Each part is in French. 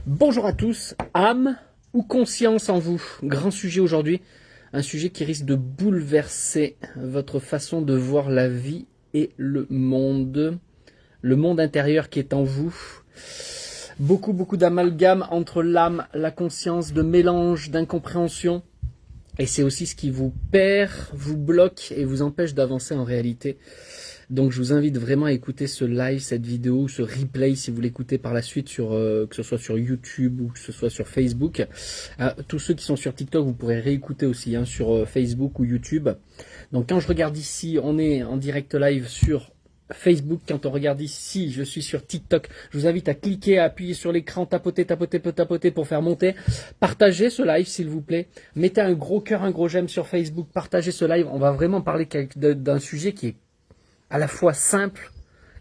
Bonjour à tous, âme ou conscience en vous? Grand sujet aujourd'hui, un sujet qui risque de bouleverser votre façon de voir la vie et le monde intérieur qui est en vous. Beaucoup d'amalgame entre l'âme, la conscience, de mélange, d'incompréhension. Et c'est aussi ce qui vous perd, vous bloque et vous empêche d'avancer en réalité. Donc je vous invite vraiment à écouter ce live, cette vidéo, ce replay si vous l'écoutez par la suite sur que ce soit sur YouTube ou que ce soit sur Facebook. Tous ceux qui sont sur TikTok, vous pourrez réécouter aussi sur Facebook ou YouTube. Donc quand je regarde ici, on est en direct live sur Facebook. Quand on regarde ici, je suis sur TikTok. Je vous invite à cliquer, à appuyer sur l'écran, tapoter pour faire monter. Partagez ce live s'il vous plaît. Mettez un gros cœur, un gros j'aime sur Facebook. Partagez ce live. On va vraiment parler d'un sujet qui est à la fois simple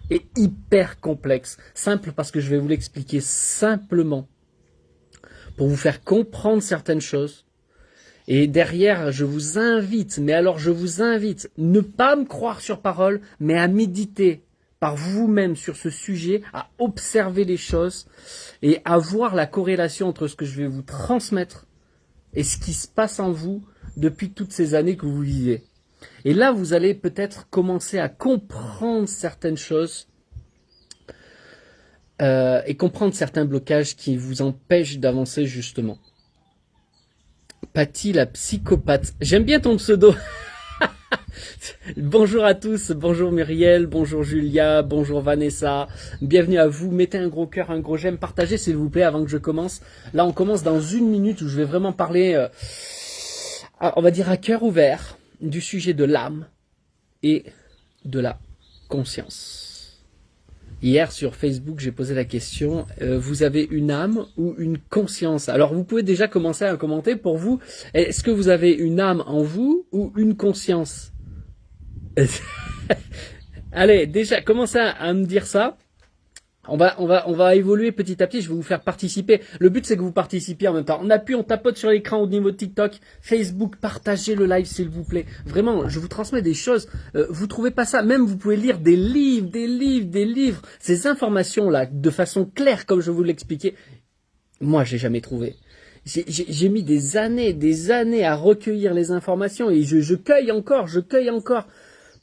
et hyper complexe. Simple parce que je vais vous l'expliquer simplement pour vous faire comprendre certaines choses. Et derrière, je vous invite, ne pas me croire sur parole, mais à méditer par vous-même sur ce sujet, à observer les choses et à voir la corrélation entre ce que je vais vous transmettre et ce qui se passe en vous depuis toutes ces années que vous vivez. Et là, vous allez peut-être commencer à comprendre certaines choses et comprendre certains blocages qui vous empêchent d'avancer justement. Patty la psychopathe. J'aime bien ton pseudo. Bonjour à tous, bonjour Muriel, bonjour Julia, bonjour Vanessa. Bienvenue à vous. Mettez un gros cœur, un gros j'aime. Partagez s'il vous plaît avant que je commence. Là, on commence dans 1 minute où je vais vraiment parler, on va dire à cœur ouvert, du sujet de l'âme et de la conscience. Hier sur Facebook, j'ai posé la question, vous avez une âme ou une conscience? Alors vous pouvez déjà commencer à commenter pour vous, est-ce que vous avez une âme en vous ou une conscience? Allez, déjà, commencez à me dire ça. On va évoluer petit à petit, je vais vous faire participer. Le but c'est que vous participiez en même temps. On appuie, on tapote sur l'écran au niveau de TikTok, Facebook, partagez le live s'il vous plaît. Vraiment, je vous transmets des choses, vous trouvez pas ça, même vous pouvez lire des livres. Ces informations-là, de façon claire comme je vous l'expliquais, moi j'ai jamais trouvé. J'ai mis des années à recueillir les informations et je cueille encore.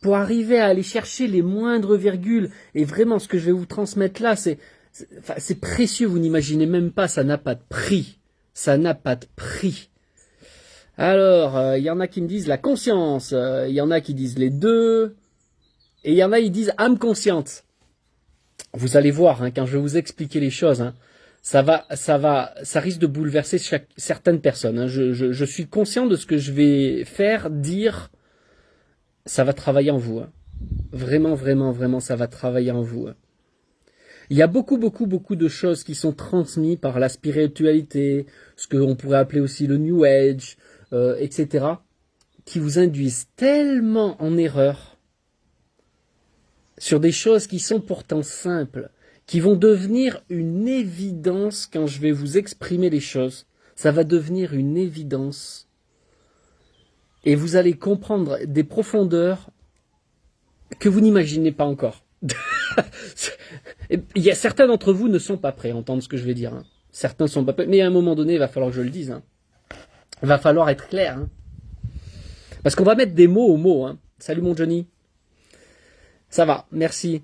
Pour arriver à aller chercher les moindres virgules. Et vraiment, ce que je vais vous transmettre là, c'est précieux, vous n'imaginez même pas, ça n'a pas de prix. Ça n'a pas de prix. Alors, y en a qui me disent la conscience, y en a qui disent les deux, et il y en a qui disent âme consciente. Vous allez voir, quand je vais vous expliquer les choses, ça risque de bouleverser certaines personnes. Je suis conscient de ce que je vais faire, dire. Ça va travailler en vous. Vraiment, ça va travailler en vous. Il y a beaucoup de choses qui sont transmises par la spiritualité, ce qu'on pourrait appeler aussi le New Age, etc., qui vous induisent tellement en erreur sur des choses qui sont pourtant simples, qui vont devenir une évidence quand je vais vous exprimer les choses. Ça va devenir une évidence. Et vous allez comprendre des profondeurs que vous n'imaginez pas encore. Il y a certains d'entre vous ne sont pas prêts à entendre ce que je vais dire. Certains ne sont pas prêts, mais à un moment donné, il va falloir que je le dise. Il va falloir être clair. Parce qu'on va mettre des mots aux mots. Salut mon Johnny. Ça va, merci.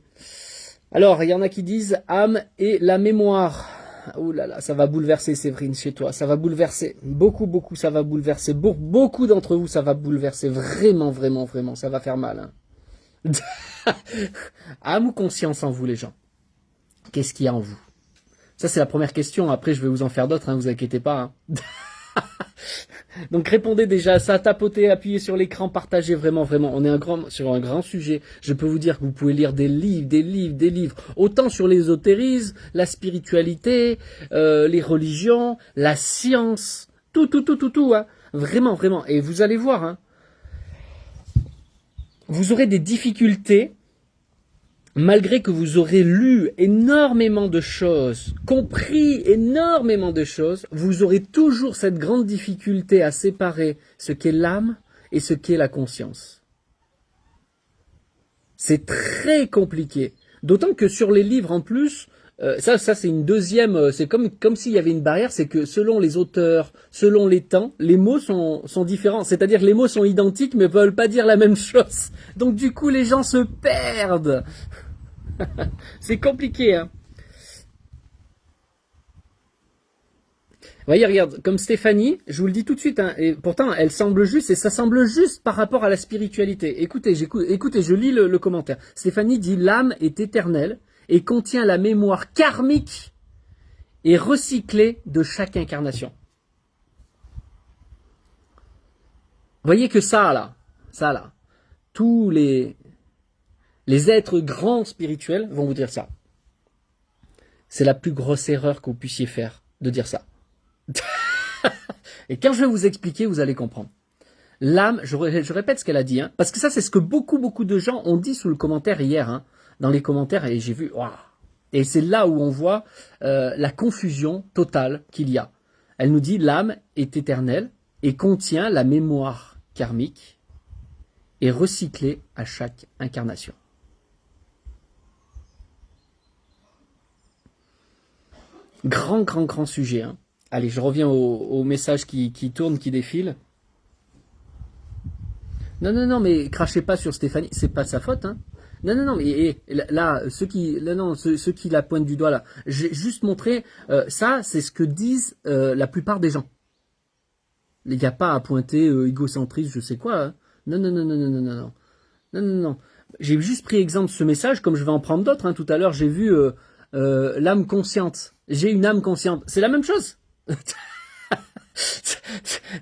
Alors, il y en a qui disent âme et la mémoire. Oh là là, ça va bouleverser Séverine chez toi, ça va bouleverser, beaucoup ça va bouleverser, beaucoup d'entre vous ça va bouleverser, vraiment, ça va faire mal. Âme ou conscience en vous les gens? Qu'est-ce qu'il y a en vous? Ça c'est la première question, après je vais vous en faire d'autres, vous inquiétez pas. Donc répondez déjà à ça, tapotez, appuyez sur l'écran, partagez vraiment, on est sur un grand sujet. Je peux vous dire que vous pouvez lire des livres, autant sur l'ésotérisme, la spiritualité, les religions, la science, tout, vraiment. Et vous allez voir, vous aurez des difficultés, malgré que vous aurez lu énormément de choses, compris énormément de choses, vous aurez toujours cette grande difficulté à séparer ce qu'est l'âme et ce qu'est la conscience. C'est très compliqué. D'autant que sur les livres, en plus, Ça c'est une deuxième. C'est comme s'il y avait une barrière, c'est que selon les auteurs, selon les temps, les mots sont différents. C'est-à-dire que les mots sont identiques mais veulent pas dire la même chose. Donc du coup, les gens se perdent. C'est compliqué, hein. Vous voyez, regarde, comme Stéphanie, je vous le dis tout de suite, hein, et pourtant elle semble juste, et ça semble juste par rapport à la spiritualité. Écoutez, écoutez, je lis le commentaire. Stéphanie dit l'âme est éternelle et contient la mémoire karmique et recyclée de chaque incarnation. Vous voyez que ça là, tous les êtres grands spirituels vont vous dire ça. C'est la plus grosse erreur que vous puissiez faire, de dire ça. Et quand je vais vous expliquer, vous allez comprendre. L'âme, je répète ce qu'elle a dit, hein, parce que ça c'est ce que beaucoup de gens ont dit sous le commentaire hier, hein, dans les commentaires, et j'ai vu, waouh. Et c'est là où on voit la confusion totale qu'il y a. Elle nous dit l'âme est éternelle et contient la mémoire karmique et recyclée à chaque incarnation. Grand sujet, hein. Allez, je reviens au message qui tourne, qui défile. Non, mais crachez pas sur Stéphanie, c'est pas sa faute, hein. Non, mais là, ceux qui la pointent du doigt là, j'ai juste montré, ça, c'est ce que disent la plupart des gens. Il n'y a pas à pointer égocentriste, je sais quoi. Hein. Non. J'ai juste pris exemple de ce message, comme je vais en prendre d'autres. Hein. Tout à l'heure, j'ai vu l'âme consciente. J'ai une âme consciente. C'est la même chose.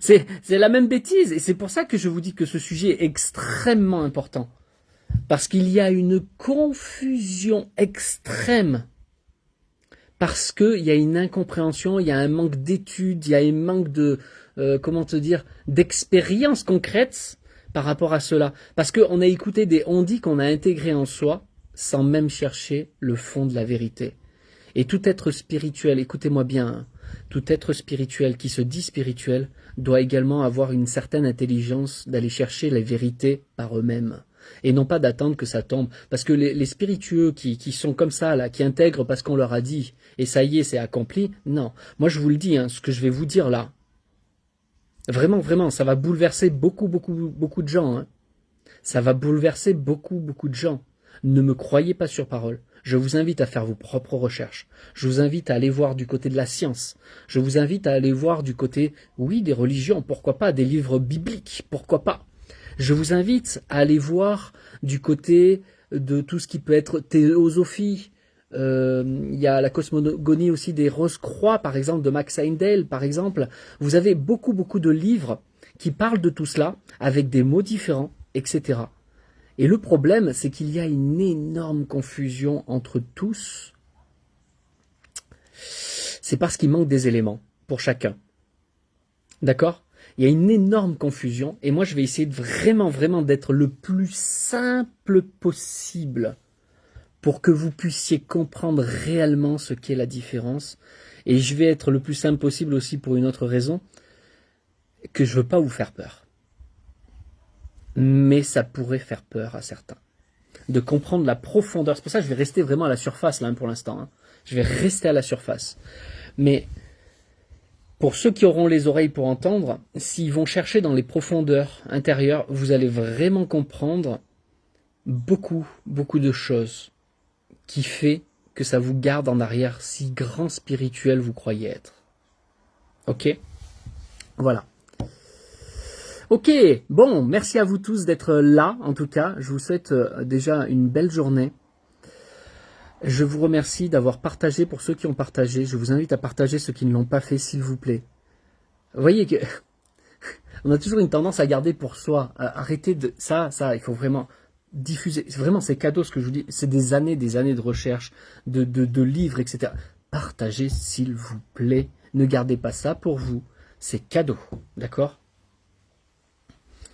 C'est la même bêtise. Et c'est pour ça que je vous dis que ce sujet est extrêmement important. Parce qu'il y a une confusion extrême. Parce qu'il y a une incompréhension, il y a un manque d'études, il y a un manque de, d'expérience concrète par rapport à cela. Parce qu'on a écouté on dit qu'on a intégré en soi sans même chercher le fond de la vérité. Et tout être spirituel, écoutez-moi bien, hein, tout être spirituel qui se dit spirituel doit également avoir une certaine intelligence d'aller chercher la vérité par eux-mêmes. Et non pas d'attendre que ça tombe. Parce que les spiritueux qui sont comme ça, là, qui intègrent parce qu'on leur a dit, et ça y est, c'est accompli, non. Moi, je vous le dis, hein, ce que je vais vous dire là, vraiment, ça va bouleverser beaucoup de gens. Hein. Ça va bouleverser beaucoup de gens. Ne me croyez pas sur parole. Je vous invite à faire vos propres recherches. Je vous invite à aller voir du côté de la science. Je vous invite à aller voir du côté, oui, des religions, pourquoi pas, des livres bibliques, pourquoi pas. Je vous invite à aller voir du côté de tout ce qui peut être théosophie. Il y a la cosmogonie aussi des Rose-Croix, par exemple, de Max Heindel, par exemple. Vous avez beaucoup de livres qui parlent de tout cela, avec des mots différents, etc. Et le problème, c'est qu'il y a une énorme confusion entre tous. C'est parce qu'il manque des éléments pour chacun. D'accord ? Il y a une énorme confusion et moi je vais essayer de vraiment d'être le plus simple possible pour que vous puissiez comprendre réellement ce qu'est la différence. Et je vais être le plus simple possible aussi pour une autre raison, que je veux pas vous faire peur. Mais ça pourrait faire peur à certains. De comprendre la profondeur. C'est pour ça que je vais rester vraiment à la surface là pour l'instant. Hein. Je vais rester à la surface. Mais pour ceux qui auront les oreilles pour entendre, s'ils vont chercher dans les profondeurs intérieures, vous allez vraiment comprendre beaucoup de choses qui fait que ça vous garde en arrière si grand spirituel vous croyez être. Ok ? Voilà. Ok, bon, merci à vous tous d'être là, en tout cas. Je vous souhaite déjà une belle journée. Je vous remercie d'avoir partagé pour ceux qui ont partagé. Je vous invite à partager ceux qui ne l'ont pas fait, s'il vous plaît. Vous voyez que on a toujours une tendance à garder pour soi. Arrêtez de ça, il faut vraiment diffuser. Vraiment, c'est cadeau ce que je vous dis. C'est des années de recherche, de livres, etc. Partagez, s'il vous plaît. Ne gardez pas ça pour vous. C'est cadeau, d'accord ?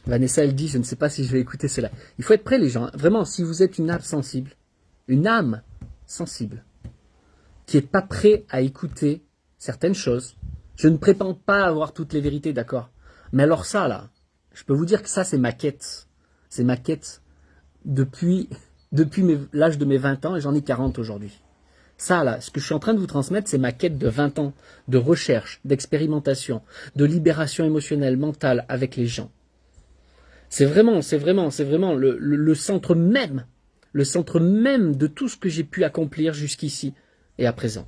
Vanessa, elle dit, je ne sais pas si je vais écouter cela. Il faut être prêt, les gens. Hein. Vraiment, si vous êtes une âme sensible, qui n'est pas prêt à écouter certaines choses, je ne prétends pas avoir toutes les vérités, d'accord. Mais alors ça, là, je peux vous dire que ça, c'est ma quête. C'est ma quête depuis l'âge de mes 20 ans et j'en ai 40 aujourd'hui. Ça, là, ce que je suis en train de vous transmettre, c'est ma quête de 20 ans de recherche, d'expérimentation, de libération émotionnelle, mentale avec les gens. C'est vraiment le centre même de tout ce que j'ai pu accomplir jusqu'ici et à présent.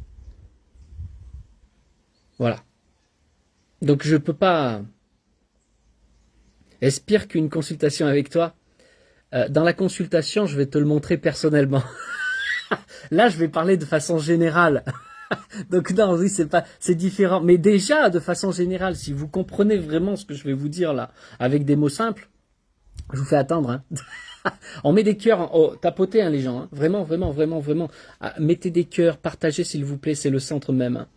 Voilà. Donc je peux pas... Espère qu'une consultation avec toi, dans la consultation, je vais te le montrer personnellement. Là, je vais parler de façon générale. Donc non, oui, c'est différent. Mais déjà, de façon générale, si vous comprenez vraiment ce que je vais vous dire là, avec des mots simples, je vous fais attendre. Hein. On met des cœurs, tapotez hein, les gens. Hein. Vraiment. Ah, mettez des cœurs, partagez s'il vous plaît, c'est le centre même. Hein.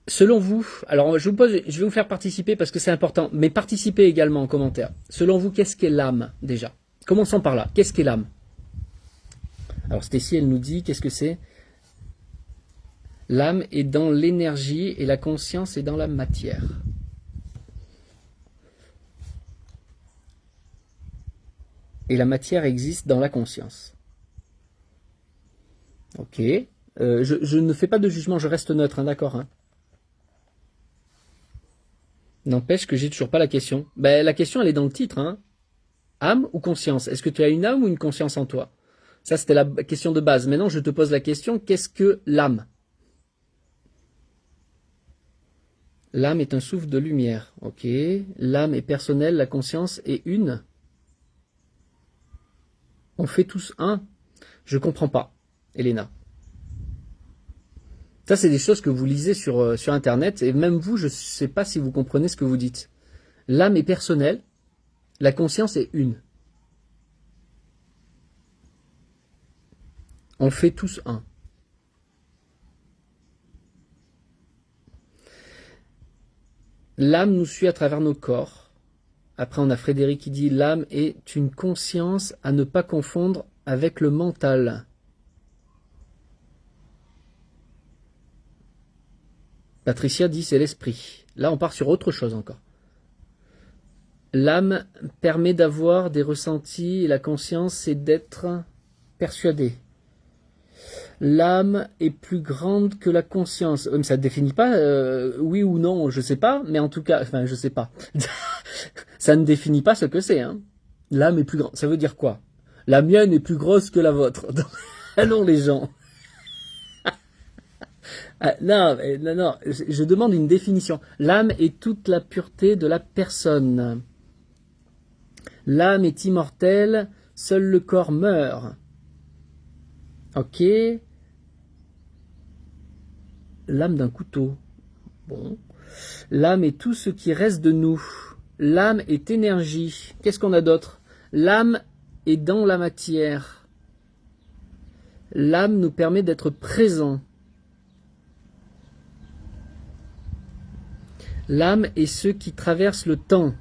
Selon vous, alors je vais vous faire participer parce que c'est important, mais participez également en commentaire. Selon vous, qu'est-ce qu'est l'âme déjà? Commençons par là. Qu'est-ce qu'est l'âme? Alors Stécie, elle nous dit, qu'est-ce que c'est? L'âme est dans l'énergie et la conscience est dans la matière. Et la matière existe dans la conscience. Ok. Je ne fais pas de jugement, je reste neutre, hein, d'accord hein. N'empêche que j'ai toujours pas la question. Ben, la question, elle est dans le titre. Hein. Âme ou conscience? Est-ce que tu as une âme ou une conscience en toi? Ça, c'était la question de base. Maintenant, je te pose la question, qu'est-ce que l'âme? L'âme est un souffle de lumière. Ok. L'âme est personnelle, la conscience est une. On fait tous un. Je comprends pas, Elena. Ça, c'est des choses que vous lisez sur Internet, et même vous, je ne sais pas si vous comprenez ce que vous dites. L'âme est personnelle, la conscience est une. On fait tous un. L'âme nous suit à travers nos corps. Après, on a Frédéric qui dit « L'âme est une conscience à ne pas confondre avec le mental ». Patricia dit c'est l'esprit. Là, on part sur autre chose encore. L'âme permet d'avoir des ressentis et la conscience, c'est d'être persuadé. L'âme est plus grande que la conscience. Mais ça ne définit pas, oui ou non, je sais pas, mais en tout cas, enfin, je sais pas. Ça ne définit pas ce que c'est. Hein. L'âme est plus grande. Ça veut dire quoi? La mienne est plus grosse que la vôtre. Allons les gens. Ah, non, je demande une définition. L'âme est toute la pureté de la personne. L'âme est immortelle, seul le corps meurt. Ok. L'âme d'un couteau. Bon. L'âme est tout ce qui reste de nous. L'âme est énergie. Qu'est-ce qu'on a d'autre? L'âme est dans la matière. L'âme nous permet d'être présents. L'âme est ce qui traverse le temps.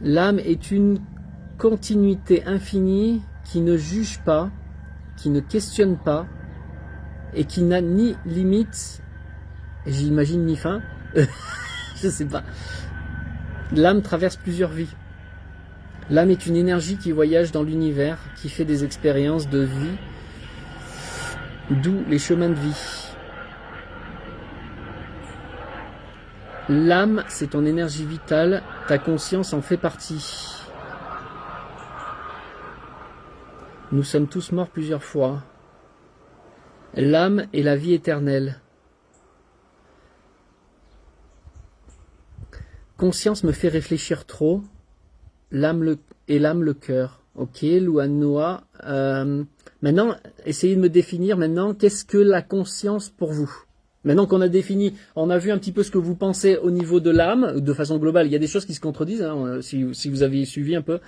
L'âme est une continuité infinie qui ne juge pas, qui ne questionne pas et qui n'a ni limite, j'imagine ni fin, je sais pas. L'âme traverse plusieurs vies. L'âme est une énergie qui voyage dans l'univers, qui fait des expériences de vie, d'où les chemins de vie. L'âme, c'est ton énergie vitale, ta conscience en fait partie. Nous sommes tous morts plusieurs fois. L'âme est la vie éternelle. Conscience me fait réfléchir trop. L'âme le cœur. Ok, Louanoa. Maintenant, essayez de me définir maintenant, qu'est-ce que la conscience pour vous? Maintenant qu'on a défini, on a vu un petit peu ce que vous pensez au niveau de l'âme, de façon globale. Il y a des choses qui se contredisent, hein, si vous avez suivi un peu.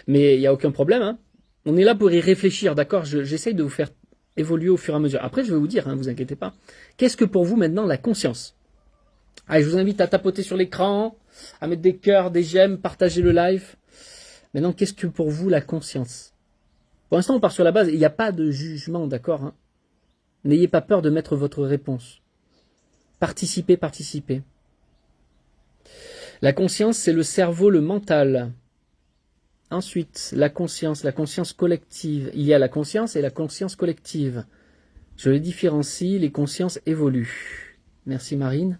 Mais il n'y a aucun problème. Hein. On est là pour y réfléchir, d'accord? J'essaye de vous faire évoluer au fur et à mesure. Après, je vais vous dire, hein, vous inquiétez pas. Qu'est-ce que pour vous maintenant la conscience? Allez, je vous invite à tapoter sur l'écran, à mettre des cœurs, des j'aime, partager le live. Maintenant, qu'est-ce que pour vous la conscience? Pour l'instant, on part sur la base. Il n'y a pas de jugement, d'accord hein? N'ayez pas peur de mettre votre réponse. Participez. La conscience, c'est le cerveau, le mental. Ensuite, la conscience collective. Il y a la conscience et la conscience collective. Je les différencie, les consciences évoluent. Merci Marine.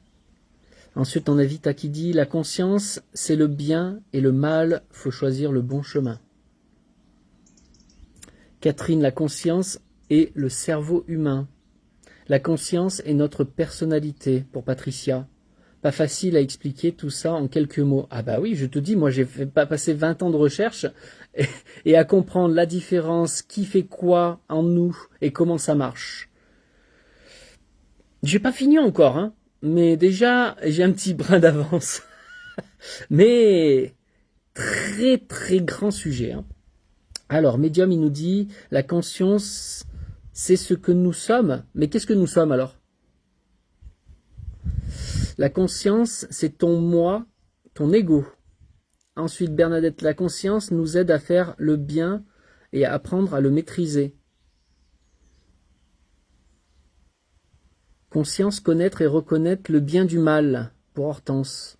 Ensuite, on a Vita qui dit, la conscience, c'est le bien et le mal, faut choisir le bon chemin. Catherine, la conscience est le cerveau humain. La conscience est notre personnalité, pour Patricia. Pas facile à expliquer tout ça en quelques mots. Ah bah oui, je te dis, moi j'ai passé 20 ans de recherche et à comprendre la différence, qui fait quoi en nous et comment ça marche. J'ai pas fini encore, hein, mais déjà j'ai un petit brin d'avance. Mais très très grand sujet. Hein. Alors, Medium, il nous dit, la conscience, c'est ce que nous sommes. Mais qu'est-ce que nous sommes alors? La conscience, c'est ton moi, ton ego. Ensuite, Bernadette, la conscience nous aide à faire le bien et à apprendre à le maîtriser. Conscience, connaître et reconnaître le bien du mal, pour Hortense.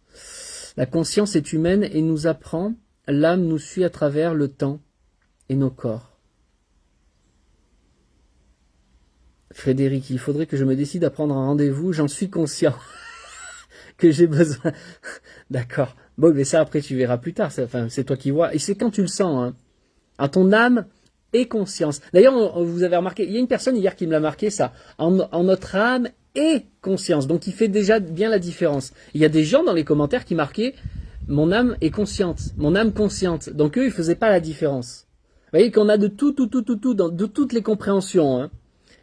La conscience est humaine et nous apprend, l'âme nous suit à travers le temps et nos corps. Frédéric, il faudrait que je me décide à prendre un rendez-vous, j'en suis conscient que j'ai besoin. D'accord. Bon, mais ça après tu verras plus tard, c'est toi qui vois. Et c'est quand tu le sens, hein. À ton âme et conscience. D'ailleurs, vous avez remarqué, il y a une personne hier qui me l'a marqué ça, en notre âme et conscience. Donc il fait déjà bien la différence. Il y a des gens dans les commentaires qui marquaient mon âme est consciente, mon âme consciente. Donc eux, ils faisaient pas la différence. Vous voyez qu'on a de tout, de toutes les compréhensions. Hein.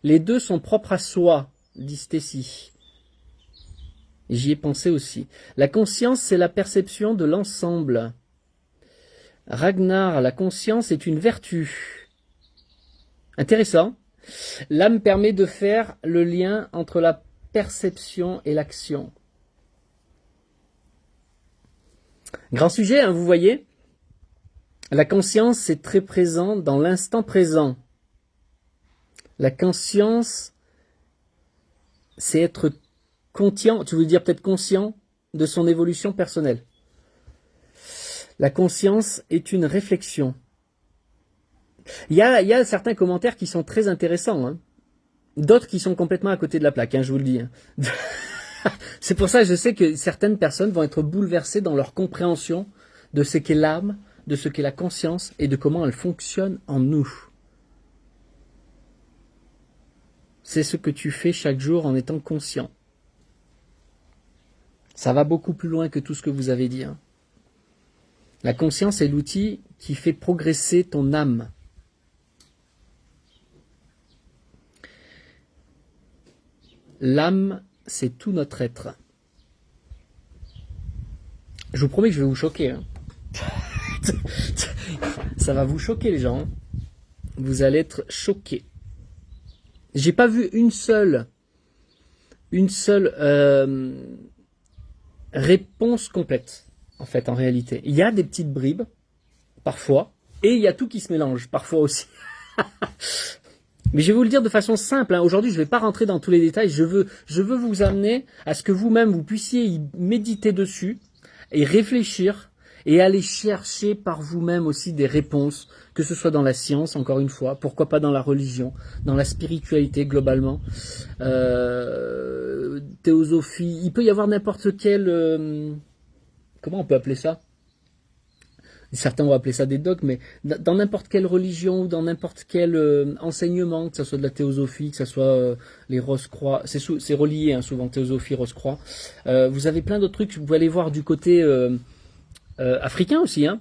Les deux sont propres à soi, dit Stécie. J'y ai pensé aussi. La conscience, c'est la perception de l'ensemble. Ragnar, la conscience est une vertu. Intéressant. L'âme permet de faire le lien entre la perception et l'action. Grand sujet, hein, vous voyez. La conscience, c'est très présent dans l'instant présent. La conscience, c'est être conscient, tu veux dire peut-être conscient de son évolution personnelle. La conscience est une réflexion. Il y a certains commentaires qui sont très intéressants, hein. D'autres qui sont complètement à côté de la plaque, hein, je vous le dis. Hein. C'est pour ça que je sais que certaines personnes vont être bouleversées dans leur compréhension de ce qu'est l'âme, de ce qu'est la conscience et de comment elle fonctionne en nous. C'est ce que tu fais chaque jour en étant conscient. Ça va beaucoup plus loin que tout ce que vous avez dit. Hein. La conscience est l'outil qui fait progresser ton âme. L'âme, c'est tout notre être. Je vous promets que je vais vous choquer. Hein. Ça va vous choquer les gens. Vous allez être choqués. J'ai pas vu une seule réponse complète, en fait, en réalité. Il y a des petites bribes, parfois, et il y a tout qui se mélange, parfois aussi. Mais je vais vous le dire de façon simple. Hein. Aujourd'hui, je ne vais pas rentrer dans tous les détails. Je veux vous amener à ce que vous-même, vous puissiez y méditer dessus et réfléchir et aller chercher par vous-même aussi des réponses, que ce soit dans la science, encore une fois, pourquoi pas dans la religion, dans la spiritualité globalement, théosophie. Il peut y avoir n'importe quel... comment on peut appeler ça ? Certains vont appeler ça des dogmes, mais dans n'importe quelle religion ou dans n'importe quel enseignement, que ce soit de la théosophie, que ce soit les Rose-Croix, c'est relié hein, souvent, théosophie, Rose-Croix. Vous avez plein d'autres trucs, vous pouvez aller voir du côté africain aussi. Hein.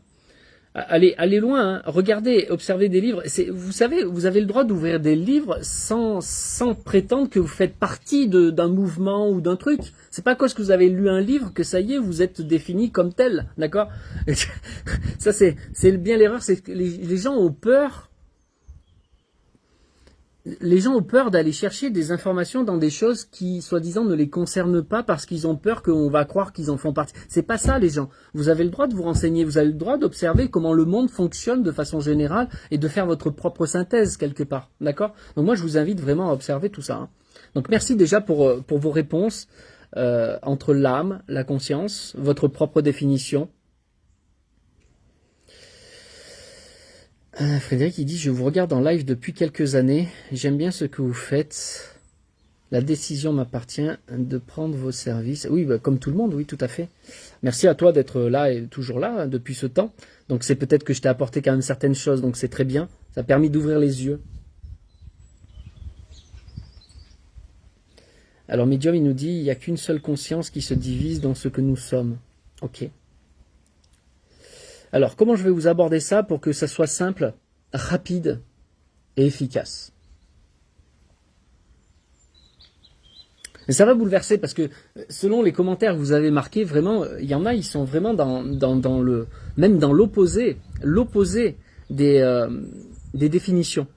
Allez loin, hein. Regardez, observez des livres. Vous savez, vous avez le droit d'ouvrir des livres sans prétendre que vous faites partie d'un mouvement ou d'un truc. C'est pas parce que vous avez lu un livre que ça y est, vous êtes défini comme tel, d'accord? Ça c'est bien l'erreur, c'est que les gens ont peur. Les gens ont peur d'aller chercher des informations dans des choses qui, soi-disant, ne les concernent pas parce qu'ils ont peur qu'on va croire qu'ils en font partie. C'est pas ça, les gens. Vous avez le droit de vous renseigner, vous avez le droit d'observer comment le monde fonctionne de façon générale et de faire votre propre synthèse quelque part. D'accord? Donc moi, je vous invite vraiment à observer tout ça. Hein. Donc merci déjà pour vos réponses entre l'âme, la conscience, votre propre définition. Frédéric, il dit, je vous regarde en live depuis quelques années. J'aime bien ce que vous faites. La décision m'appartient de prendre vos services. Oui, bah, comme tout le monde, oui, tout à fait. Merci à toi d'être là et toujours là hein, depuis ce temps. Donc c'est peut-être que je t'ai apporté quand même certaines choses, donc c'est très bien. Ça a permis d'ouvrir les yeux. Alors Medium, il nous dit, il n'y a qu'une seule conscience qui se divise dans ce que nous sommes. Ok. Alors, comment je vais vous aborder ça pour que ça soit simple, rapide et efficace? Et ça va bouleverser parce que selon les commentaires que vous avez marqués, vraiment, il y en a, ils sont vraiment même dans l'opposé des définitions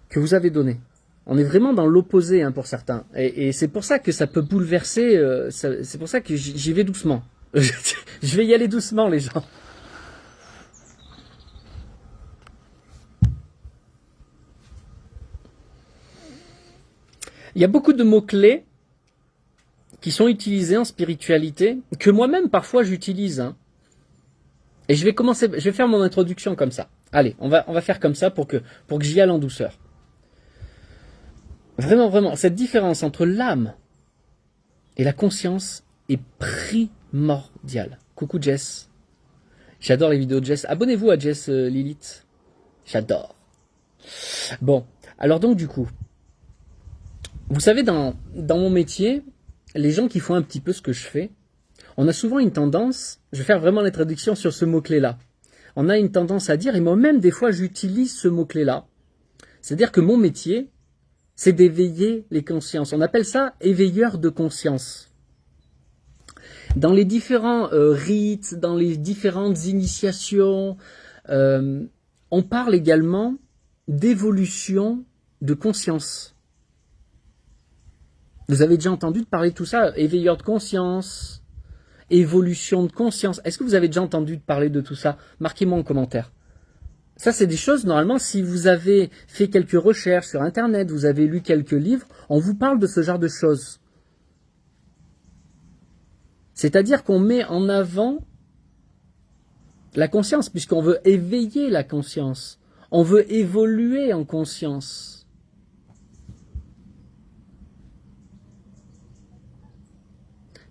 que vous avez données. On est vraiment dans l'opposé hein, pour certains. Et c'est pour ça que ça peut bouleverser, c'est pour ça que j'y vais doucement. Je vais y aller doucement les gens. Il y a beaucoup de mots-clés qui sont utilisés en spiritualité, que moi-même parfois j'utilise. Hein. Et je vais faire mon introduction comme ça. Allez, on va faire comme ça pour que j'y aille en douceur. Vraiment, vraiment, cette différence entre l'âme et la conscience est primordiale. Coucou Jess. J'adore les vidéos de Jess. Abonnez-vous à Jess Lilith. J'adore. Bon, alors donc du coup, vous savez, dans mon métier, les gens qui font un petit peu ce que je fais, on a souvent une tendance, je vais faire vraiment l'introduction sur ce mot-clé-là, on a une tendance à dire, et moi-même des fois j'utilise ce mot-clé-là, c'est-à-dire que mon métier, c'est d'éveiller les consciences. On appelle ça éveilleur de conscience. Dans les différents rites, dans les différentes initiations, on parle également d'évolution de conscience. Vous avez déjà entendu parler de tout ça, éveilleur de conscience, évolution de conscience. Est-ce que vous avez déjà entendu parler de tout ça? Marquez-moi en commentaire. Ça, c'est des choses, normalement, si vous avez fait quelques recherches sur Internet, vous avez lu quelques livres, on vous parle de ce genre de choses. C'est-à-dire qu'on met en avant la conscience, puisqu'on veut éveiller la conscience. On veut évoluer en conscience.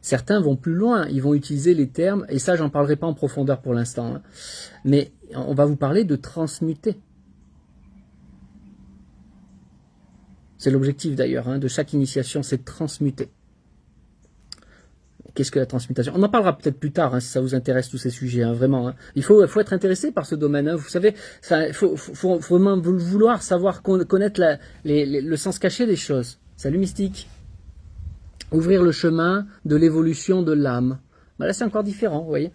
Certains vont plus loin, ils vont utiliser les termes, et ça j'en parlerai pas en profondeur pour l'instant, hein, mais on va vous parler de transmuter. C'est l'objectif d'ailleurs hein, de chaque initiation, c'est de transmuter. Qu'est-ce que la transmutation? On en parlera peut-être plus tard hein, si ça vous intéresse tous ces sujets, hein, vraiment. Hein. Il faut être intéressé par ce domaine. Hein, vous savez, il faut vraiment vouloir savoir connaître le sens caché des choses. Salut Mystique. Ouvrir le chemin de l'évolution de l'âme. Ben là, c'est encore différent, vous voyez.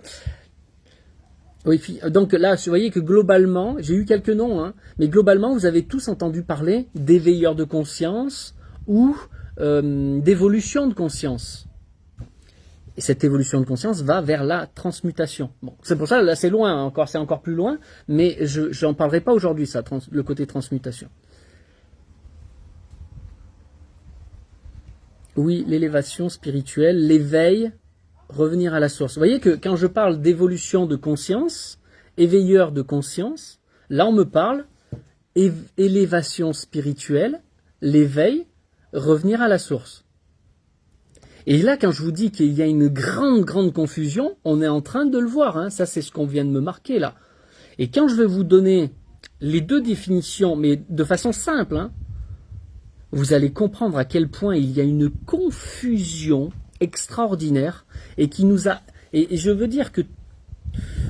Oui, donc là, vous voyez que globalement, j'ai eu quelques noms, hein, mais globalement, vous avez tous entendu parler d'éveilleurs de conscience ou d'évolution de conscience. Et cette évolution de conscience va vers la transmutation. Bon, c'est pour ça, là, c'est loin, encore, c'est encore plus loin, mais je n'en parlerai pas aujourd'hui, ça, le côté transmutation. Oui, l'élévation spirituelle, l'éveil, revenir à la source. Vous voyez que quand je parle d'évolution de conscience, éveilleur de conscience, là on me parle élévation spirituelle, l'éveil, revenir à la source. Et là, quand je vous dis qu'il y a une grande confusion, on est en train de le voir. Hein, ça, c'est ce qu'on vient de me marquer là. Et quand je vais vous donner les deux définitions, mais de façon simple, hein, vous allez comprendre à quel point il y a une confusion extraordinaire et qui nous a. Et je veux dire que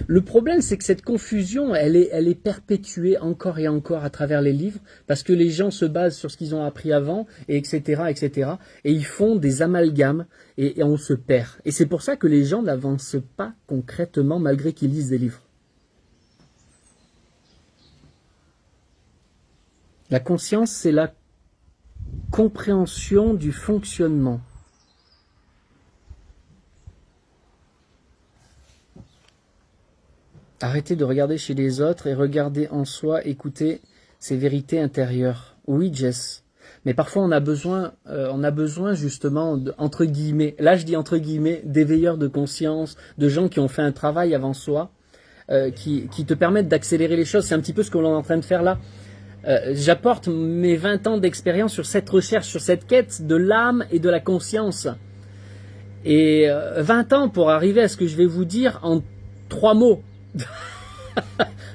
le problème, c'est que cette confusion, elle est perpétuée encore et encore à travers les livres, parce que les gens se basent sur ce qu'ils ont appris avant, et etc., et ils font des amalgames, et on se perd. Et c'est pour ça que les gens n'avancent pas concrètement, malgré qu'ils lisent des livres. La conscience, c'est la compréhension du fonctionnement. Arrêtez de regarder chez les autres et regardez en soi, écoutez ces vérités intérieures. Oui, Jess. Mais parfois on a besoin justement entre guillemets, là je dis entre guillemets, d'éveilleurs de conscience, de gens qui ont fait un travail avant soi, qui te permettent d'accélérer les choses. C'est un petit peu ce que l'on est en train de faire là. J'apporte mes 20 ans d'expérience sur cette recherche, sur cette quête de l'âme et de la conscience. Et 20 ans pour arriver à ce que je vais vous dire en 3 mots.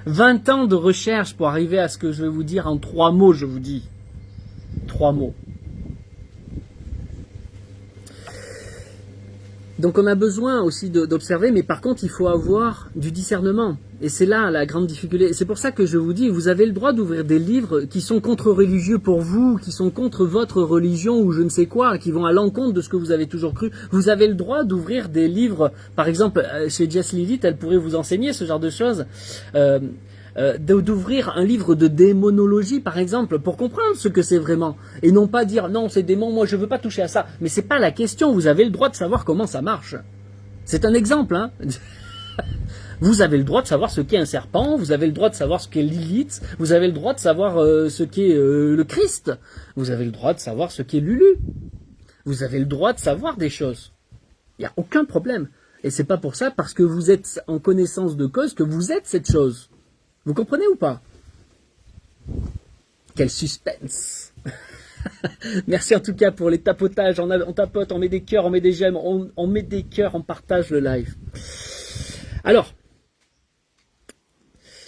20 ans de recherche pour arriver à ce que je vais vous dire en 3 mots, je vous dis. 3 mots. Donc on a besoin aussi d'observer, mais par contre il faut avoir du discernement. Et c'est là la grande difficulté. C'est pour ça que je vous dis, vous avez le droit d'ouvrir des livres qui sont contre-religieux pour vous, qui sont contre votre religion ou je ne sais quoi, qui vont à l'encontre de ce que vous avez toujours cru. Vous avez le droit d'ouvrir des livres, par exemple chez Jess Lilith, elle pourrait vous enseigner ce genre de choses. D'ouvrir un livre de démonologie par exemple pour comprendre ce que c'est vraiment et non pas dire non c'est démon, moi je veux pas toucher à ça, mais c'est pas la question, vous avez le droit de savoir comment ça marche, c'est un exemple hein. Vous avez le droit de savoir ce qu'est un serpent, vous avez le droit de savoir ce qu'est Lilith, vous avez le droit de savoir ce qu'est le Christ, vous avez le droit de savoir ce qu'est Lulu, vous avez le droit de savoir des choses, il n'y a aucun problème, et c'est pas pour ça parce que vous êtes en connaissance de cause que vous êtes cette chose. Vous comprenez ou pas? Quel suspense. Merci en tout cas pour les tapotages. On tapote, on met des cœurs, on met des j'aime, on met des cœurs, on partage le live. Alors,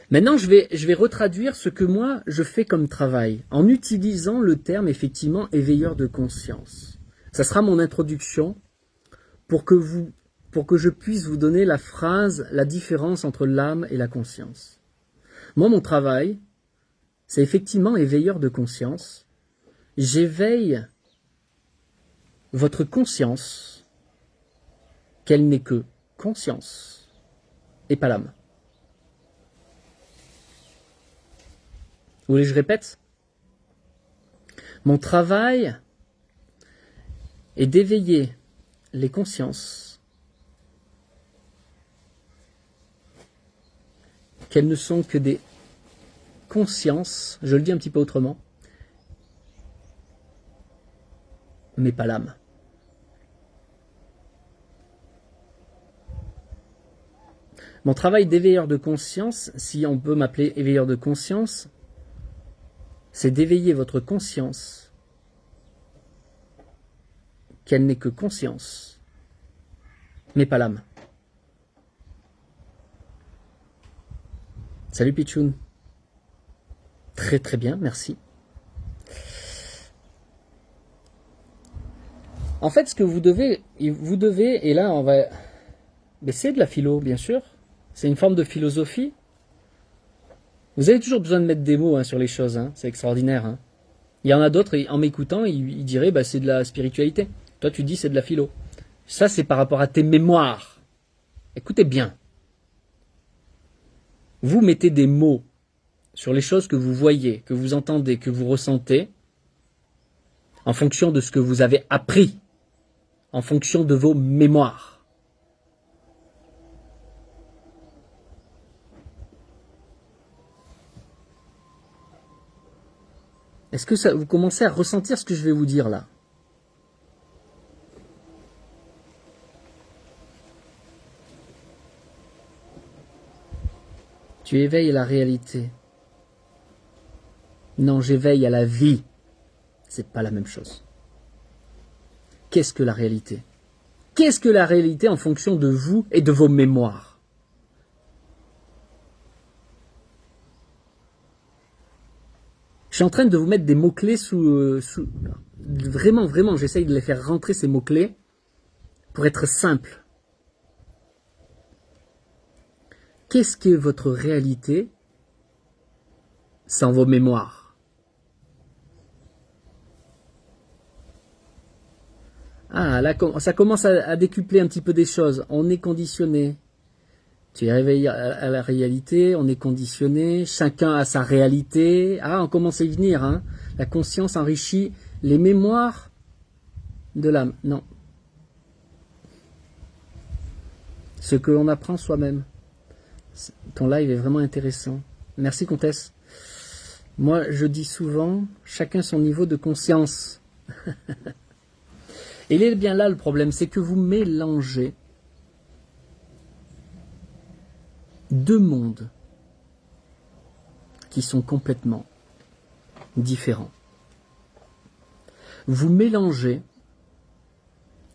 maintenant je vais retraduire ce que moi je fais comme travail en utilisant le terme effectivement éveilleur de conscience. Ça sera mon introduction pour que je puisse vous donner la phrase, la différence entre l'âme et la conscience. Moi, mon travail, c'est effectivement éveilleur de conscience. J'éveille votre conscience, qu'elle n'est que conscience et pas l'âme. Vous voulez que je répète? Mon travail est d'éveiller les consciences, qu'elles ne sont que des consciences, je le dis un petit peu autrement, mais pas l'âme. Mon travail d'éveilleur de conscience, si on peut m'appeler éveilleur de conscience, c'est d'éveiller votre conscience, qu'elle n'est que conscience, mais pas l'âme. Salut Pichoun. Très très bien, merci. En fait, ce que vous devez, et là on va... Mais c'est de la philo, bien sûr. C'est une forme de philosophie. Vous avez toujours besoin de mettre des mots sur les choses, c'est extraordinaire. Il y en a d'autres, en m'écoutant, ils diraient c'est de la spiritualité. Toi tu dis c'est de la philo. Ça c'est par rapport à tes mémoires. Écoutez bien. Vous mettez des mots sur les choses que vous voyez, que vous entendez, que vous ressentez, en fonction de ce que vous avez appris, en fonction de vos mémoires. Est-ce que vous commencez à ressentir ce que je vais vous dire là? Tu éveilles la réalité. Non, j'éveille à la vie. C'est pas la même chose. Qu'est-ce que la réalité? Qu'est-ce que la réalité en fonction de vous et de vos mémoires? Je suis en train de vous mettre des mots-clés vraiment, j'essaye de les faire rentrer ces mots-clés pour être simple. Qu'est-ce que votre réalité sans vos mémoires? Ah, là, ça commence à décupler un petit peu des choses. On est conditionné. Tu es réveillé à la réalité, on est conditionné, chacun a sa réalité. Ah, on commence à y venir. La conscience enrichit les mémoires de l'âme. Non. Ce que l'on apprend soi-même. Ton live est vraiment intéressant. Merci, Comtesse. Moi, je dis souvent, chacun son niveau de conscience. Et il est bien là le problème, c'est que vous mélangez deux mondes qui sont complètement différents. Vous mélangez.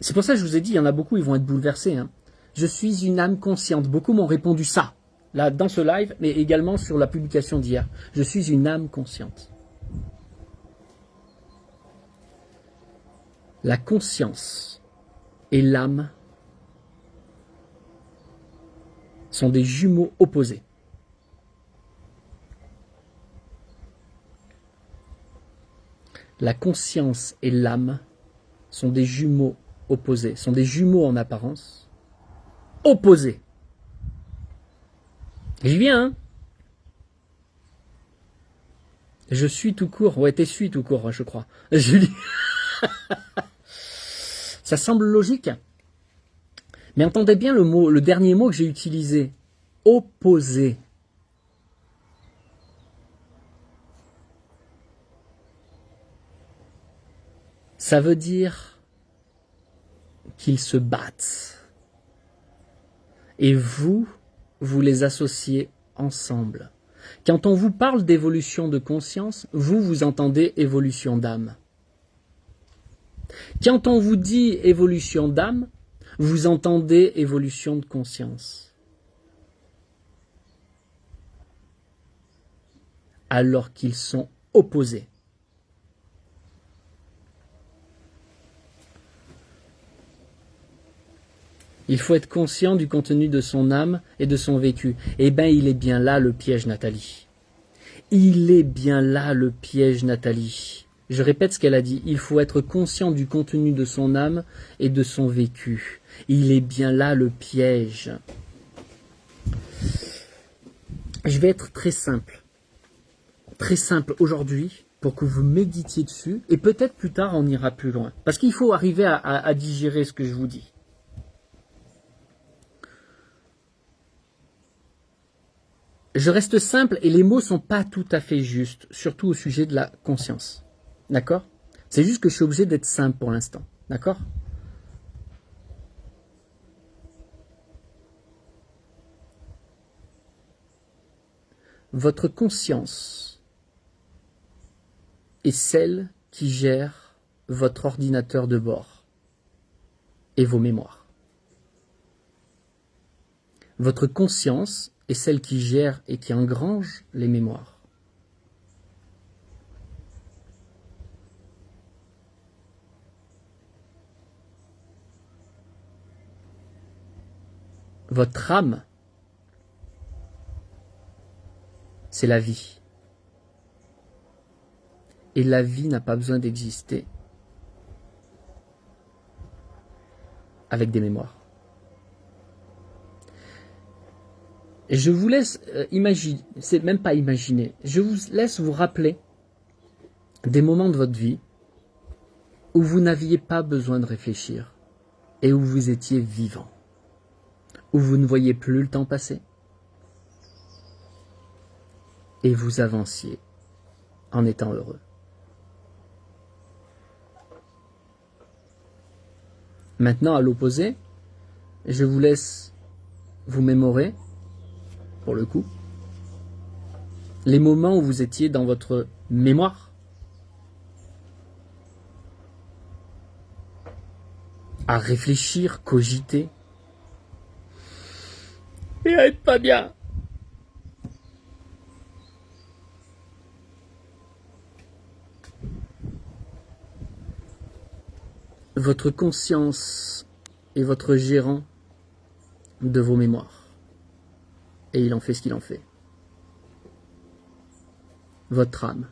C'est pour ça que je vous ai dit, il y en a beaucoup, ils vont être bouleversés. Hein. Je suis une âme consciente. Beaucoup m'ont répondu ça, là, dans ce live, mais également sur la publication d'hier. Je suis une âme consciente. La conscience et l'âme sont des jumeaux opposés. La conscience et l'âme sont des jumeaux opposés, sont des jumeaux en apparence, opposés. J'y viens, hein. Je suis tout court. Ouais, t'es suis tout court, je crois. Julie. Ça semble logique. Mais entendez bien le dernier mot que j'ai utilisé. Opposé. Ça veut dire qu'ils se battent. Et vous les associez ensemble. Quand on vous parle d'évolution de conscience, vous entendez évolution d'âme. Quand on vous dit évolution d'âme, vous entendez évolution de conscience. Alors qu'ils sont opposés. Il faut être conscient du contenu de son âme et de son vécu. Eh bien, il est bien là le piège, Nathalie. Il est bien là le piège, Nathalie. Je répète ce qu'elle a dit. Il faut être conscient du contenu de son âme et de son vécu. Il est bien là le piège. Je vais être très simple aujourd'hui pour que vous méditiez dessus et peut-être plus tard on ira plus loin. Parce qu'il faut arriver à digérer ce que je vous dis. Je reste simple et les mots sont pas tout à fait justes, surtout au sujet de la conscience. D'accord ? C'est juste que je suis obligé d'être simple pour l'instant. D'accord ? Votre conscience est celle qui gère votre ordinateur de bord et vos mémoires. Votre conscience est celle qui gère et qui engrange les mémoires. Votre âme, c'est la vie. Et la vie n'a pas besoin d'exister avec des mémoires. Et je vous laisse imaginer, c'est même pas imaginer, je vous laisse vous rappeler des moments de votre vie où vous n'aviez pas besoin de réfléchir et où vous étiez vivant, où vous ne voyiez plus le temps passer et vous avanciez en étant heureux. Maintenant, à l'opposé, je vous laisse vous mémorer, pour le coup, les moments où vous étiez dans votre mémoire, à réfléchir, cogiter, et à être pas bien. Votre conscience est votre gérant de vos mémoires. Et il en fait ce qu'il en fait. Votre âme,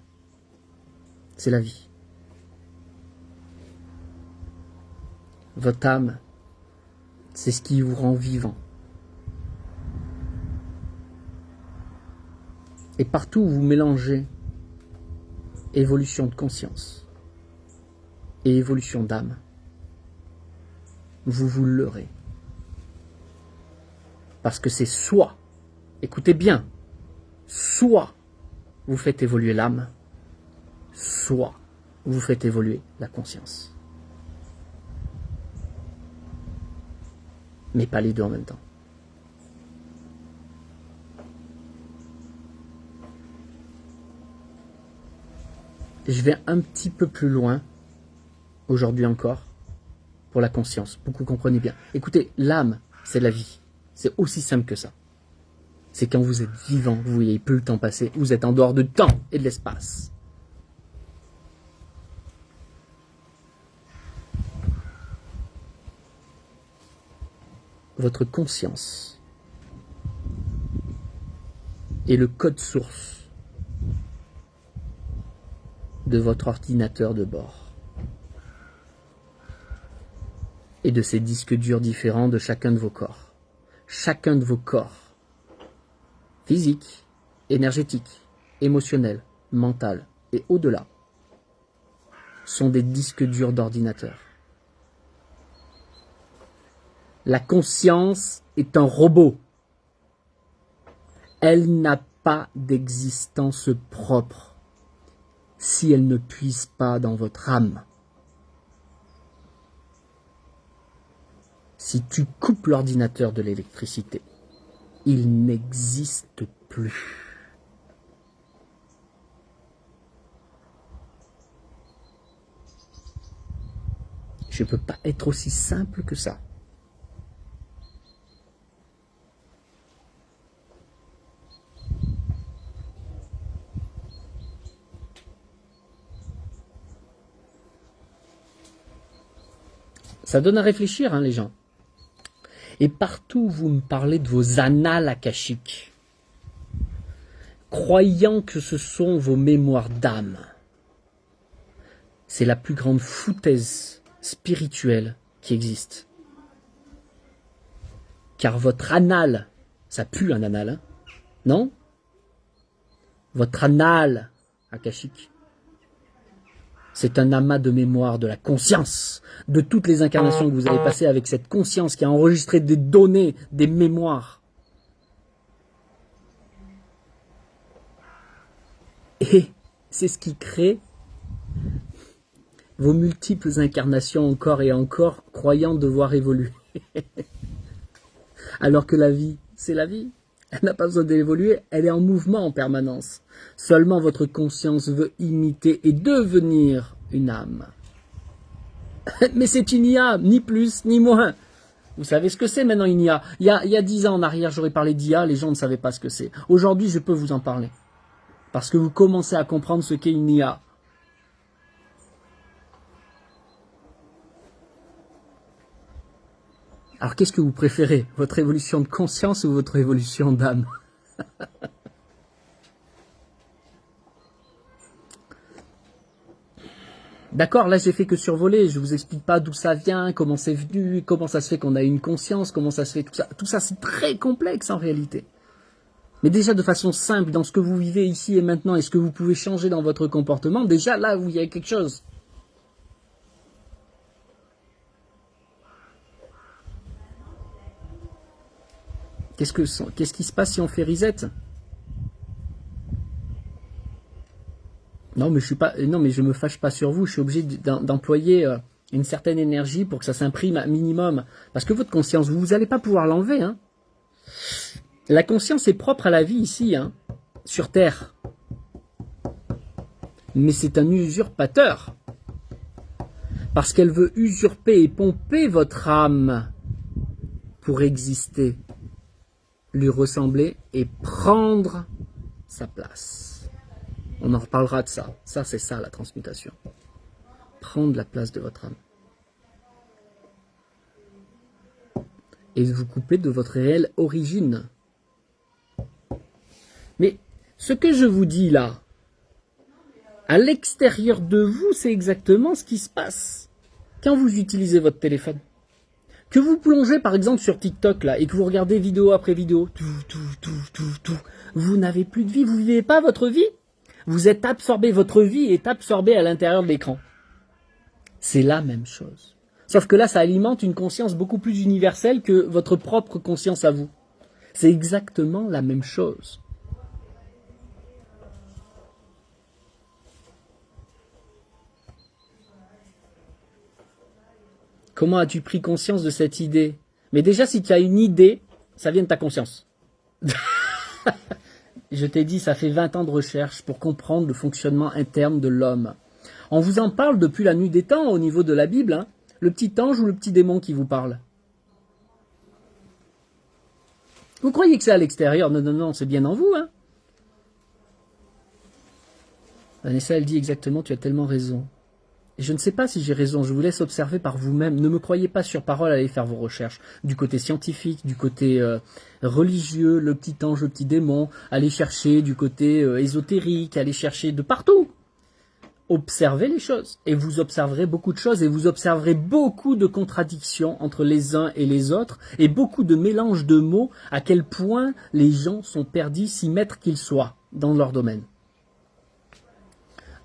c'est la vie. Votre âme, c'est ce qui vous rend vivant. Et partout où vous mélangez évolution de conscience et évolution d'âme, vous vous leurrez. Parce que c'est soit, écoutez bien, soit vous faites évoluer l'âme, soit vous faites évoluer la conscience. Mais pas les deux en même temps. Je vais un petit peu plus loin, aujourd'hui encore, pour la conscience, pour que vous compreniez bien. Écoutez, l'âme, c'est la vie. C'est aussi simple que ça. C'est quand vous êtes vivant, vous voyez peu le temps passer, vous êtes en dehors du temps et de l'espace. Votre conscience est le code source de votre ordinateur de bord et de ces disques durs différents de chacun de vos corps. Chacun de vos corps, physique, énergétique, émotionnel, mental et au-delà, sont des disques durs d'ordinateur. La conscience est un robot. Elle n'a pas d'existence propre si elle ne puise pas dans votre âme. Si tu coupes l'ordinateur de l'électricité, il n'existe plus. Je ne peux pas être aussi simple que ça. Ça donne à réfléchir, hein, les gens. Et partout où vous me parlez de vos annales akashiques, croyant que ce sont vos mémoires d'âme, c'est la plus grande foutaise spirituelle qui existe. Car votre annale, ça pue un annale, hein, non? Votre annale akashique, c'est un amas de mémoire de la conscience, de toutes les incarnations que vous avez passées avec cette conscience qui a enregistré des données, des mémoires. Et c'est ce qui crée vos multiples incarnations encore et encore, croyant devoir évoluer. Alors que la vie, c'est la vie. Elle n'a pas besoin d'évoluer, elle est en mouvement en permanence. Seulement votre conscience veut imiter et devenir une âme. Mais c'est une IA, ni plus, ni moins. Vous savez ce que c'est maintenant une IA. Il y a 10 ans en arrière, j'aurais parlé d'IA, les gens ne savaient pas ce que c'est. Aujourd'hui, je peux vous en parler. Parce que vous commencez à comprendre ce qu'est une IA. Alors qu'est-ce que vous préférez? Votre évolution de conscience ou votre évolution d'âme? D'accord, là j'ai fait que survoler, je vous explique pas d'où ça vient, comment c'est venu, comment ça se fait qu'on a une conscience, comment ça se fait, tout ça c'est très complexe en réalité. Mais déjà de façon simple, dans ce que vous vivez ici et maintenant, et ce que vous pouvez changer dans votre comportement, déjà là où il y a quelque chose. Qu'est-ce qui se passe si on fait reset? Non, mais je me fâche pas sur vous. Je suis obligé d'employer une certaine énergie pour que ça s'imprime un minimum. Parce que votre conscience, vous n'allez pas pouvoir l'enlever. Hein. La conscience est propre à la vie ici, hein, sur Terre. Mais c'est un usurpateur. Parce qu'elle veut usurper et pomper votre âme pour exister, lui ressembler et prendre sa place. On en reparlera de ça. Ça, c'est ça, la transmutation. Prendre la place de votre âme. Et vous couper de votre réelle origine. Mais ce que je vous dis là, à l'extérieur de vous, c'est exactement ce qui se passe quand vous utilisez votre téléphone. Que vous plongez par exemple sur TikTok là et que vous regardez vidéo après vidéo, vous n'avez plus de vie, vous ne vivez pas votre vie. Vous êtes absorbé, votre vie est absorbée à l'intérieur de l'écran. C'est la même chose. Sauf que là, ça alimente une conscience beaucoup plus universelle que votre propre conscience à vous. C'est exactement la même chose. Comment as-tu pris conscience de cette idée? Mais déjà, si tu as une idée, ça vient de ta conscience. Je t'ai dit, ça fait 20 ans de recherche pour comprendre le fonctionnement interne de l'homme. On vous en parle depuis la nuit des temps au niveau de la Bible, hein. Le petit ange ou le petit démon qui vous parle. Vous croyez que c'est à l'extérieur? Non, non, non, c'est bien en vous, hein. Vanessa, elle dit exactement, tu as tellement raison. Et je ne sais pas si j'ai raison, je vous laisse observer par vous-même. Ne me croyez pas sur parole, allez faire vos recherches. Du côté scientifique, du côté religieux, le petit ange, le petit démon, allez chercher du côté ésotérique, allez chercher de partout. Observez les choses et vous observerez beaucoup de choses et vous observerez beaucoup de contradictions entre les uns et les autres et beaucoup de mélanges de mots à quel point les gens sont perdus si maîtres qu'ils soient dans leur domaine.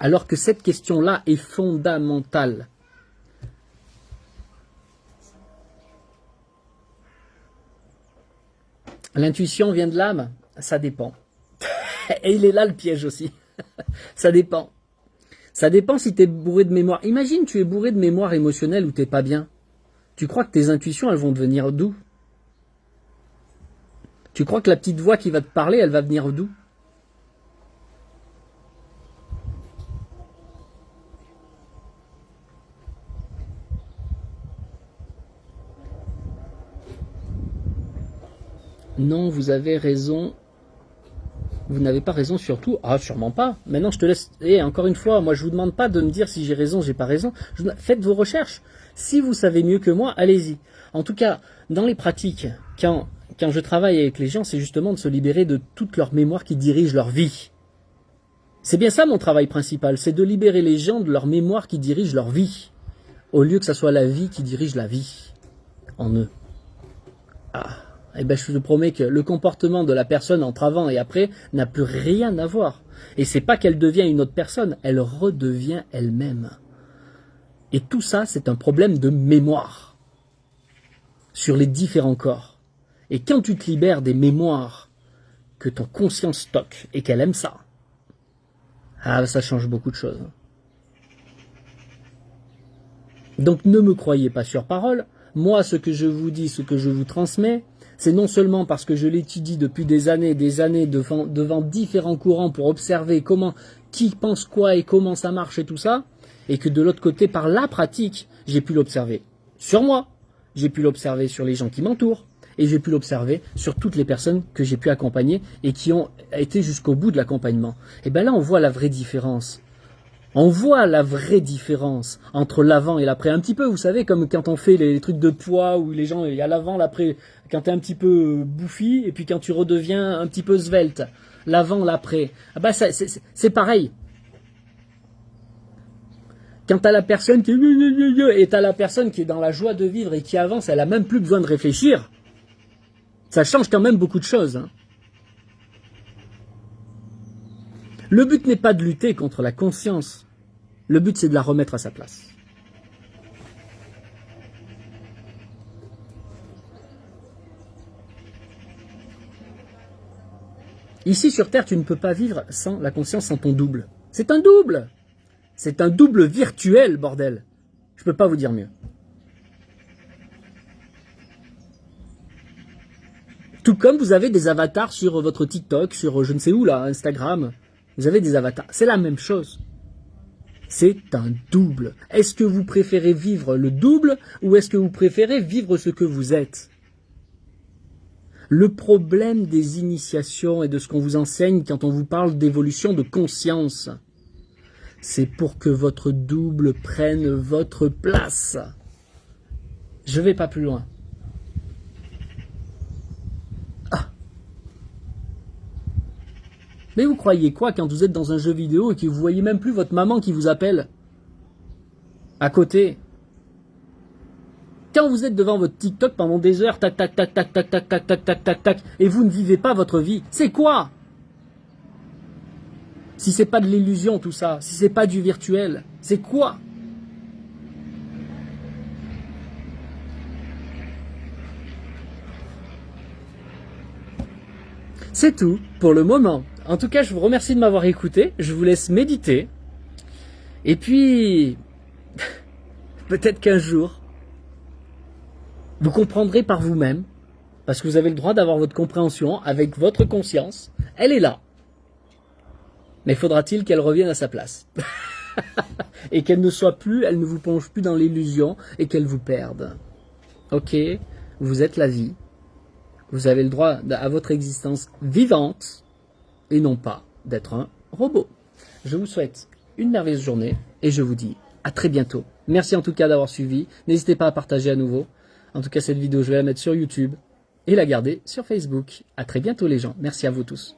Alors que cette question-là est fondamentale. L'intuition vient de l'âme? Ça dépend. Et il est là le piège aussi. Ça dépend. Ça dépend si tu es bourré de mémoire. Imagine, tu es bourré de mémoire émotionnelle ou t'es pas bien. Tu crois que tes intuitions, elles vont venir d'où? Tu crois que la petite voix qui va te parler, elle va venir d'où? Non, vous avez raison. Vous n'avez pas raison sur tout. Ah, sûrement pas. Maintenant, je te laisse. Et encore une fois, moi, je vous demande pas de me dire si j'ai raison, j'ai pas raison. Faites vos recherches. Si vous savez mieux que moi, allez-y. En tout cas, dans les pratiques, quand je travaille avec les gens, c'est justement de se libérer de toute leur mémoire qui dirige leur vie. C'est bien ça mon travail principal, c'est de libérer les gens de leur mémoire qui dirige leur vie, au lieu que ça soit la vie qui dirige la vie en eux. Ah. Eh ben, je te promets que le comportement de la personne entre avant et après n'a plus rien à voir. Et c'est pas qu'elle devient une autre personne, elle redevient elle-même. Et tout ça, c'est un problème de mémoire sur les différents corps. Et quand tu te libères des mémoires que ton conscience stocke et qu'elle aime ça, ah, ça change beaucoup de choses. Donc ne me croyez pas sur parole. Moi, ce que je vous dis, ce que je vous transmets, c'est non seulement parce que je l'étudie depuis des années devant différents courants pour observer qui pense quoi et comment ça marche et tout ça, et que de l'autre côté, par la pratique, j'ai pu l'observer sur moi, j'ai pu l'observer sur les gens qui m'entourent, et j'ai pu l'observer sur toutes les personnes que j'ai pu accompagner et qui ont été jusqu'au bout de l'accompagnement. Et bien là, on voit la vraie différence. On voit la vraie différence entre l'avant et l'après. Un petit peu, vous savez, comme quand on fait les trucs de poids où les gens, il y a l'avant, l'après, quand tu es un petit peu bouffi et puis quand tu redeviens un petit peu svelte. L'avant, l'après. Ah bah c'est pareil. Quand tu as la personne qui et tu as la personne qui est dans la joie de vivre et qui avance, elle a même plus besoin de réfléchir. Ça change quand même beaucoup de choses. Hein. Le but n'est pas de lutter contre la conscience. Le but, c'est de la remettre à sa place. Ici, sur Terre, tu ne peux pas vivre sans la conscience, sans ton double. C'est un double. C'est un double virtuel, bordel. Je ne peux pas vous dire mieux. Tout comme vous avez des avatars sur votre TikTok, sur je ne sais où là, Instagram. Vous avez des avatars. C'est la même chose. C'est un double. Est-ce que vous préférez vivre le double ou est-ce que vous préférez vivre ce que vous êtes? Le problème des initiations et de ce qu'on vous enseigne quand on vous parle d'évolution de conscience, c'est pour que votre double prenne votre place. Je ne vais pas plus loin. Mais vous croyez quoi quand vous êtes dans un jeu vidéo et que vous voyez même plus votre maman qui vous appelle à côté? Quand vous êtes devant votre TikTok pendant des heures, tac, tac, tac, tac, tac, tac, tac, tac, tac, tac, tac, et vous ne vivez pas votre vie, c'est quoi? Si c'est pas de l'illusion tout ça, si c'est pas du virtuel, c'est quoi? C'est tout pour le moment. En tout cas, je vous remercie de m'avoir écouté. Je vous laisse méditer. Et puis, peut-être qu'un jour, vous comprendrez par vous-même, parce que vous avez le droit d'avoir votre compréhension avec votre conscience. Elle est là. Mais faudra-t-il qu'elle revienne à sa place et qu'elle ne soit plus, elle ne vous plonge plus dans l'illusion et qu'elle vous perde. Ok, vous êtes la vie. Vous avez le droit à votre existence vivante et non pas d'être un robot. Je vous souhaite une merveilleuse journée et je vous dis à très bientôt. Merci en tout cas d'avoir suivi. N'hésitez pas à partager à nouveau. En tout cas, cette vidéo, je vais la mettre sur YouTube et la garder sur Facebook. À très bientôt les gens. Merci à vous tous.